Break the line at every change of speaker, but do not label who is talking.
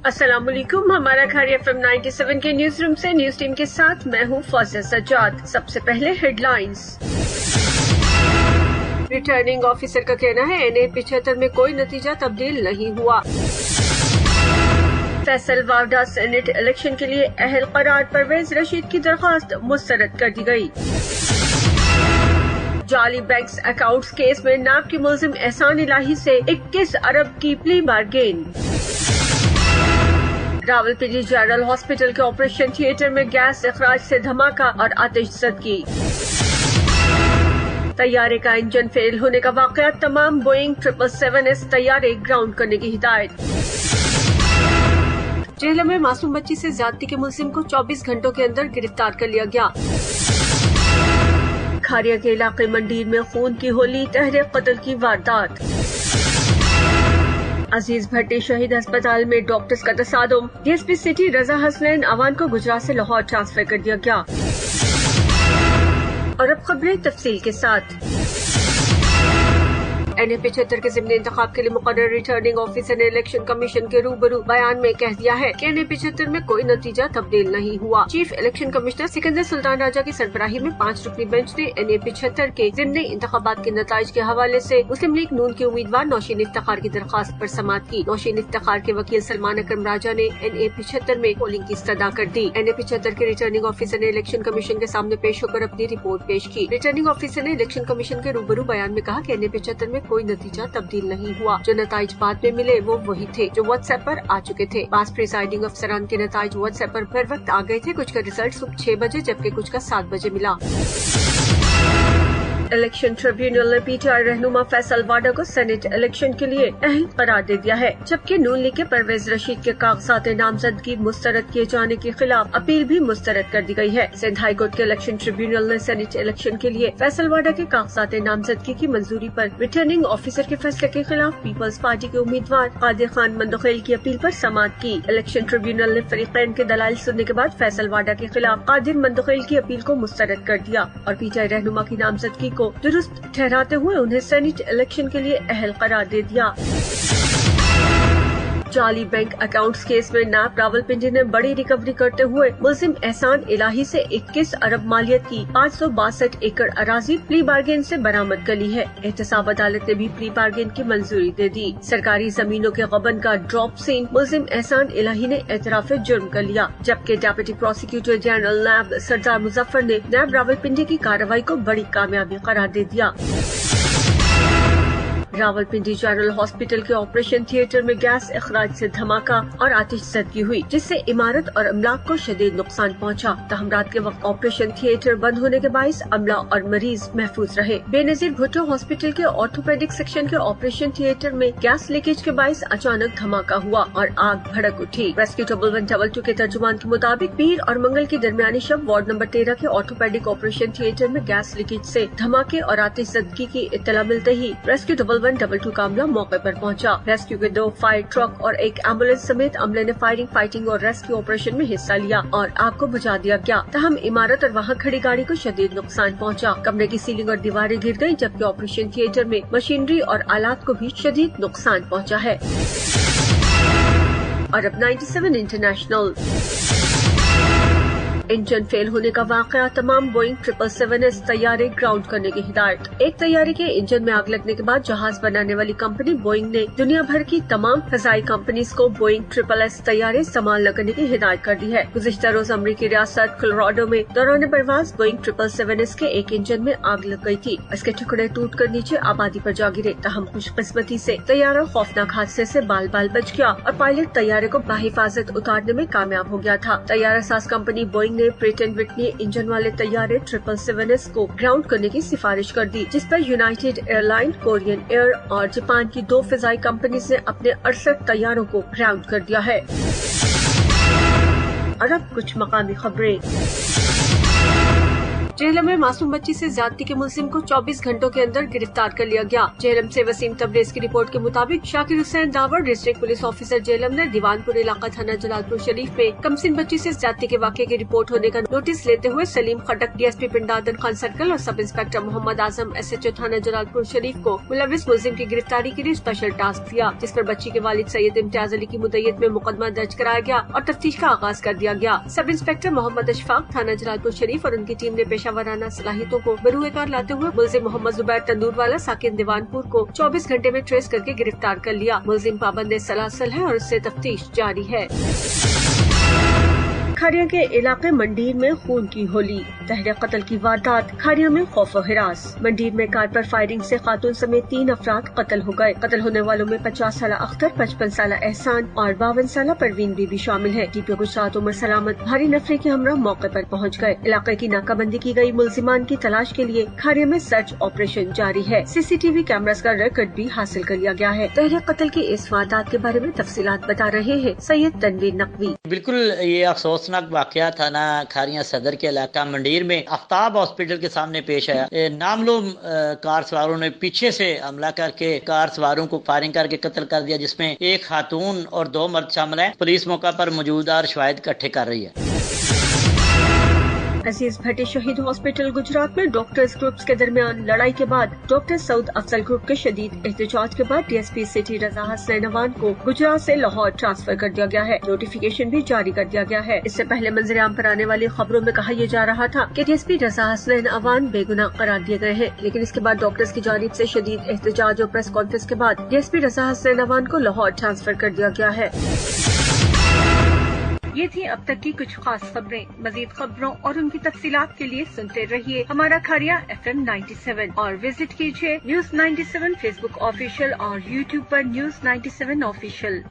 अस्सलाम वालेकुम। हमारा घर FM 97 के न्यूज रूम से न्यूज टीम के साथ मैं हूँ फौजिया सज्जाद। सबसे पहले हेडलाइंस। रिटर्निंग ऑफिसर का कहना है NA 75 में कोई नतीजा तब्दील नहीं हुआ। फैसल वावडा सेनेट इलेक्शन के लिए अहल करार परवेज रशीद की दरख्वास्त मुस्तरद कर दी गई। जाली बैंक्स अकाउंट्स केस में नाब की मुलजिम एहसान इलाही से 21 अरब की plea bargain. Rawalpindi general hospital के ऑपरेशन थिएटर में गैस इखराज से धमाका और आतिशज़दगी। तैयारे का इंजन फेल होने का वाकया, तमाम बोइंग 777S तैयारे ग्राउंड करने की हिदायत। जेहलम में मासूम बच्ची से ज्यादती के मुलजिम को 24 घंटों के अंदर गिरफ्तार कर लिया गया। खारिया के इलाके मंडीर में खून की होली, तहरीक कत्ल की वारदात। अजीज भट्टी शहीद अस्पताल में डॉक्टर्स का तसादुम, DSP सिटी रजा हसनैन अवान को गुजरात से लाहौर ट्रांसफर कर दिया गया। और अब खबरें तफसील के साथ। NA 75 के ज़िमनी इंतखाब के लिए मुकर्रर रिटर्निंग ऑफिसर ने इलेक्शन कमीशन के रूबरू बयान में कह दिया है कि NA 75 में कोई नतीजा तब्दील नहीं हुआ। Chief election commissioner Sikandar Sultan Raja की सरबराही में 5 रुकनी बेंच ने NA 75 के ज़िमनी इंतखाबात के नताइज के हवाले से मुस्लिम लीग नून के उम्मीदवार नौशीन इफ्तिखार की दरख्वास्त पर समाअत की। नौशीन इफ्तिखार के वकील सलमान अकरम राजा ने NA 75 में पोलिंग की इस्तदा कर दी। NA 75 के रिटर्निंग ऑफिसर ने इलेक्शन कमीशन के सामने पेश होकर अपनी रिपोर्ट पेश की। रिटर्निंग ऑफिसर ने इलेक्शन कमीशन के रूबरू बयान में कहा कि NA 75 में कोई नतीजा तब्दील नहीं हुआ। जो नताइज बाद में मिले वो वही थे जो व्हाट्सएप पर आ चुके थे। पास प्रिसाइडिंग अफसरान के नताइज व्हाट्सएप पर हर वक्त आ गए थे। कुछ का रिजल्ट सुबह 6 बजे जबकि कुछ का 7 बजे मिला। इलेक्शन ट्रिब्यूनल ने PTI रहनुमा फैसल वाडा को सेनेट इलेक्शन के लिए अहल करार दे दिया है, जबकि नून लीग के परवेज रशीद के कागजात नामजदगी मुस्तरद किए जाने के खिलाफ अपील भी मुस्तरद कर दी गई है। सिंध हाई कोर्ट के इलेक्शन ट्रिब्यूनल ने सेनेट इलेक्शन के लिए फैसल वाडा के कागजात नामजदगी की मंजूरी पर रिटर्निंग ऑफिसर के फैसले के खिलाफ पीपल्स पार्टी के उम्मीदवार कादिर खान मंदखेल की अपील पर समाअत की। इलेक्शन ट्रिब्यूनल ने फरीकैन के दलाइल सुनने के बाद फैसल वाडा के खिलाफ कादिर मंदखेल की अपील को मुस्तरद कर दिया और PTI रहनुमा की नामजदगी को दुरुस्त ठहराते हुए उन्हें सेनेट इलेक्शन के लिए अहल करार दे दिया। जाली बैंक अकाउंट्स केस में नाब रावलपिंडी ने बड़ी रिकवरी करते हुए मुलजिम एहसान इलाही से 21 अरब मालियत की 562 एकड़ अराजी प्ली बार्गेन से बरामद कर ली है। एहतसाब अदालत ने भी प्ली बार्गेन की मंजूरी दे दी। सरकारी जमीनों के गबन का ड्रॉप सीन मुलजिम एहसान इलाही ने एतराफ जुर्म कर लिया, जबकि डेप्यूटी प्रोसिक्यूटर जनरल नायब सरदार मुजफ्फर ने नायब रावलपिंडी की कार्रवाई को बड़ी कामयाबी करार दे दिया। रावलपिंडी जनरल हॉस्पिटल के ऑपरेशन थिएटर में गैस इखराज से धमाका और आतिशज़दगी हुई, जिससे इमारत और अमलाक को शदीद नुकसान पहुंचा। तहमरात के वक्त ऑपरेशन थिएटर बंद होने के बाइस अमला और मरीज महफूज रहे। बेनजीर भुट्टो हॉस्पिटल के ऑर्थोपेडिक सेक्शन के ऑपरेशन थिएटर में गैस लीकेज के बाइस अचानक धमाका हुआ और आग भड़क उठी। रेस्क्यू 1122 के तर्जुमान के मुताबिक पीर और मंगल की दरमियानी शब वार्ड नंबर 13 के ऑर्थोपेडिक ऑपरेशन थिएटर में गैस लीकेज से धमाके और आतिशज़दगी की इत्तला मिलते ही रेस्क्यू 1122 का अमला मौके पर पहुंचा। रेस्क्यू के 2 फायर ट्रक और एक एम्बुलेंस समेत अमले ने फाइटिंग और रेस्क्यू ऑपरेशन में हिस्सा लिया और आग को बुझा दिया गया। तहम इमारत और वहां खड़ी गाड़ी को शदीद नुकसान पहुंचा। कमरे की सीलिंग और दीवारें गिर गयी, जबकि ऑपरेशन थिएटर में मशीनरी और आलात को भी शदीद नुकसान पहुंचा है। और अब 97 इंटरनेशनल। इंजन फेल होने का वाकया, तमाम बोइंग 777S तैयारे ग्राउंड करने की हिदायत। एक तैयारे के इंजन में आग लगने के बाद जहाज बनाने वाली कंपनी बोइंग ने दुनिया भर की तमाम फजाई कंपनीज को बोइंग 777S तैयारे इस्तेमाल न करने की हिदायत कर दी है। गुज़िश्ता रोज अमरीकी रियासत कोलोराडो में दौरान परवाज बोइंग 777S के एक इंजन में आग लग गई थी। इसके टुकड़े टूट कर नीचे आबादी पर जा गिरे। तहम खुशकिस्मती से तैयारा खौफनाक हादसे से बाल बाल बच गया और पायलट तैयारे को बाहिफाजत उतारने में कामयाब हो गया था। तैयारा साज कंपनी बोइंग ने प्रेट एंड विटनी इंजन वाले तैयारे 777S को ग्राउंड करने की सिफारिश कर दी, जिस पर यूनाइटेड एयरलाइन, कोरियन एयर और जापान की 2 फिजाई कंपनीज ने अपने 68 तैयारों को ग्राउंड कर दिया है। और अब कुछ मकामी खबरें। जेहलम में मासूम बच्ची से ज्यादती के मुलजिम को 24 घंटों के अंदर गिरफ्तार कर लिया गया। जेहलम से वसीम तबरेज की रिपोर्ट के मुताबिक Shakir Hussain the power district police officer Jhelum ने दीवानपुर इलाका थाना जलालपुर शरीफ में कमसिन बच्ची से ज्यादती के वाक़े की रिपोर्ट होने का नोटिस लेते हुए सलीम खटक DSP पिंडादन खान सर्कल और sub inspector Mohammad Azam SHO थाना जलालपुर शरीफ को मुलविस मुलजिम की गिरफ्तारी के लिए स्पेशल टास्क दिया, जिस पर बच्ची के वालिद सैयद इम्तियाज अली की मुद्दत में मुकदमा दर्ज कराया गया और तफ्तीश का आगाज कर दिया गया। सब इंस्पेक्टर मोहम्मद अशफाक थाना जलालपुर शरीफ और उनकी टीम ने पेशावराना सलाहियतों को बरूए कार लाते हुए मुलजिम मोहम्मद जुबैर तंदूरवाला साकिन दीवानपुर को 24 घंटे में ट्रेस करके गिरफ्तार कर लिया। मुलजिम पाबंद सलासल है और उससे तफ्तीश जारी है। खारिया के इलाके मंडीर में खून की होली, तहरीर कत्ल की वारदात। खारिया में खौफ व हिरास। मंडीर में कार पर फायरिंग से खातून समेत 3 अफराद कत्ल हो गए। कत्ल होने वालों में 50 साल अख्तर, 55 साल एहसान और 52 साल परवीन बीबी शामिल है। DPO गुजरात उमर सलामत भारी नफरे के हमरा मौके पर पहुंच गए। इलाके की नाकाबंदी की गई। मुलजिमान की तलाश के लिए खारिया में सर्च ऑपरेशन जारी है। CCTV कैमरास का रिकॉर्ड भी हासिल कर लिया गया है। तहरीर कत्ल की इस वारदात के बारे में तफसीलात बता रहे हैं सैयद तनवीर नकवी।
बिल्कुल ये अफसोसनाक वाकया थाना खारिया सदर के इलाका मंडीर में आफ्ताब हॉस्पिटल के सामने पेश आया। नामलूम कार सवारों ने पीछे से हमला करके कार सवारों को फायरिंग करके कत्ल कर दिया, जिसमें एक खातून और 2 मर्द शामिल हैं। पुलिस मौका पर मौजूद और शवाहिद इकट्ठे कर रही है।
अजीज भट्टी शहीद हॉस्पिटल गुजरात में डॉक्टर्स ग्रुप्स के दरमियान लड़ाई के बाद डॉक्टर सऊद अफजल ग्रुप के शदीद एहतजाज के बाद DSP सिटी रजा हसनैन अवान को गुजरात से लाहौर ट्रांसफर कर दिया गया है। नोटिफिकेशन भी जारी कर दिया गया है। इससे पहले मंजर आम पर आने वाली खबरों में कहा यह जा रहा था कि DSP रजा हसनैन अवान बेगुनाह करार दिए गए हैं, लेकिन इसके बाद डॉक्टर्स की जानिब से शदीद एहतजाज और प्रेस कॉन्फ्रेंस के बाद DSP रजा हसनैन अवान को लाहौर ट्रांसफर कर दिया गया है। ये थी अब तक की कुछ खास खबरें। मजीद खबरों और उनकी तफसीलात के लिए सुनते रहिए हमारा खारिया FM 97 और विजिट कीजिए News 97 Facebook ऑफिशियल और YouTube पर News 97 ऑफिशियल।